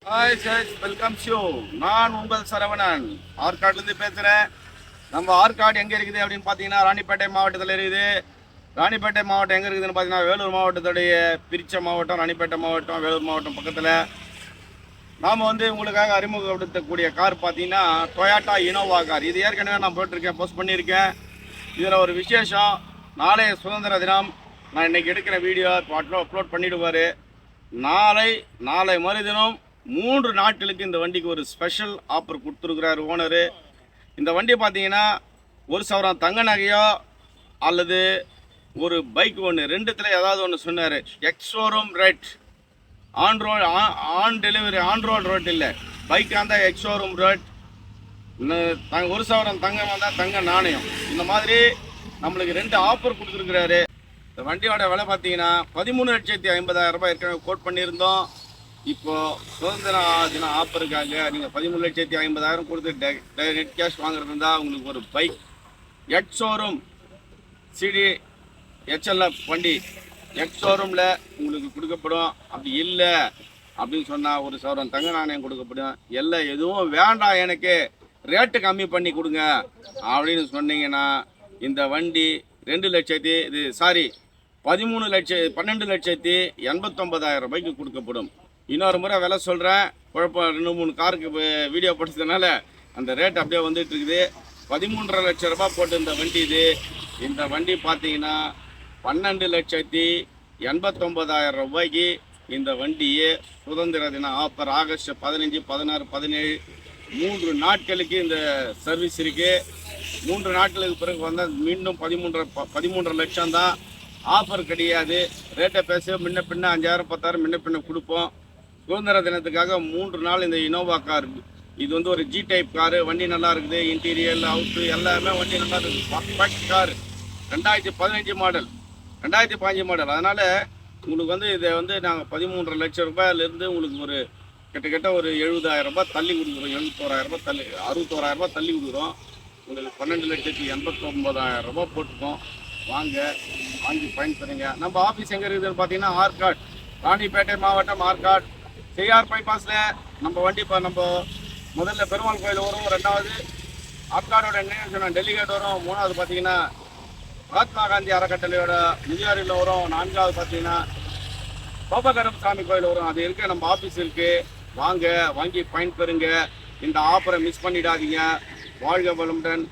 Hi sir, welcome show. நான் உங்கள் சரவணன் ஆற்காட்லேருந்து பேசுகிறேன். நம்ம ஆற்காடு எங்கே இருக்குது அப்படின்னு பார்த்தீங்கன்னா ராணிப்பேட்டை மாவட்டத்தில் இருக்குது. ராணிப்பேட்டை மாவட்டம் எங்கே இருக்குதுன்னு பார்த்தீங்கன்னா வேலூர் மாவட்டத்துடைய பிரித்த மாவட்டம் ராணிப்பேட்டை மாவட்டம் வேலூர் மாவட்டம் பக்கத்தில். நாம் உங்களுக்காக அறிமுகப்படுத்தக்கூடிய கார் பார்த்தீங்கன்னா டொயாட்டா இனோவா கார். இது ஏற்கனவே நான் போட்டிருக்கேன், போஸ்ட் பண்ணியிருக்கேன். இதில் ஒரு விசேஷம், நாளைய சுதந்திர தினம். நான் இன்றைக்கி எடுக்கிற வீடியோ அப்லோட் பண்ணிவிடுவார். நாளை மறுதினம் 3 நாட்களுக்கு இந்த வண்டிக்கு ஒரு ஸ்பெஷல் ஆஃபர் கொடுத்துருக்குறாரு ஓனரு. இந்த வண்டி பார்த்தீங்கன்னா 1,000 தங்க நகையோ அல்லது ஒரு பைக் ஒன்று, ரெண்டுத்தில் ஏதாவது ஒன்று சொன்னார். Ex-showroom rate, on delivery, on road rate இல்லை, பைக்காக இருந்தால் எக்ஸோரூம் ரேட். 1,000 தங்கம் வந்தால் தங்க நாணயம். இந்த மாதிரி நம்மளுக்கு 2 ஆஃபர் கொடுத்துருக்குறாரு. இந்த வண்டியோட விலை பார்த்தீங்கன்னா 13,50,000 ரூபாய் ஏற்கனவே கோட் பண்ணியிருந்தோம். இப்போது சுதந்திர தின ஆஃபருக்காக நீங்கள் 13,50,000 கொடுத்து நெட் கேஷ் வாங்குறது இருந்தால் உங்களுக்கு ஒரு பைக் எக்ஸோரூம் சிடி HLF வண்டி எக்ஸோரூமில் உங்களுக்கு கொடுக்கப்படும். அப்படி இல்லை அப்படின்னு சொன்னால் 1,000 தங்க நாணயம் கொடுக்கப்படும். எல்லாம் எதுவும் வேண்டாம், எனக்கு ரேட்டு கம்மி பண்ணி கொடுங்க அப்படின்னு சொன்னீங்கன்னா இந்த வண்டி 12,89,000 ரூபாய்க்கு கொடுக்கப்படும். இன்னொரு முறை விலை சொல்கிறேன், குழப்பம் 2-3 காருக்கு வீடியோ படிச்சதுனால அந்த ரேட் அப்படியே வந்துட்டு இருக்குது. 13.5 லட்சம் ரூபாய் போட்டு இந்த வண்டி இந்த வண்டி பார்த்தீங்கன்னா 12,89,000 ரூபாய்க்கு இந்த வண்டியே சுதந்திர தின ஆஃபர். ஆகஸ்ட் 15, 16, 17 3 நாட்களுக்கு இந்த சர்வீஸ் இருக்குது. 3 நாட்களுக்கு பிறகு வந்தால் மீண்டும் 13.5 லட்சம் தான். ஆஃபர் கிடையாது. ரேட்டை பேச முன்ன பின்ன 5,000 10,000 முன்ன பின்ன கொடுப்போம். சுதந்திர தினத்துக்காக 3 நாள் இந்த இனோவா கார். இது ஒரு ஜி டைப் காரு. வண்டி நல்லா இருக்குது, இன்டீரியர் அவுட்டு எல்லாமே வண்டி நல்லா இருக்குது. Perfect car. 2015 மாடல். அதனால் உங்களுக்கு இதை நாங்கள் 13.5 லட்சம் ரூபாயிலேருந்து உங்களுக்கு ஒரு கிட்டத்தட்ட ஒரு 70,000 ரூபாய் தள்ளி கொடுக்குறோம். 71,000 ரூபாய் தள்ளி 61,000 ரூபாய் தள்ளி கொடுக்குறோம். உங்களுக்கு 12,89,000 ரூபாய் போட்டுக்கோம். வாங்கி பயன்படுங்க. நம்ம ஆஃபீஸ் எங்கே இருக்குதுன்னு பார்த்தீங்கன்னா ஆற்காடு, ராணிப்பேட்டை மாவட்டம் ஆற்காடு செய்யார் பைபாஸில். நம்ம வண்டி இப்போ நம்ம முதல்ல பெருமாள் கோயில் வரும், 2வது ஆற்காடோட என்ன டெல்லிகேட் வரும், 3வது பார்த்தீங்கன்னா மகாத்மா காந்தி அறக்கட்டளையோட முதியோரில் வரும், 4வது பார்த்தீங்கன்னா கோபகரம் சாமி கோயில் வரும். அது இருக்குது, நம்ம ஆஃபீஸ் இருக்குது. வாங்கி பயன்பெறுங்க. இந்த ஆஃபரை மிஸ் பண்ணிடாதீங்க. வாழ்க வளமுடன்.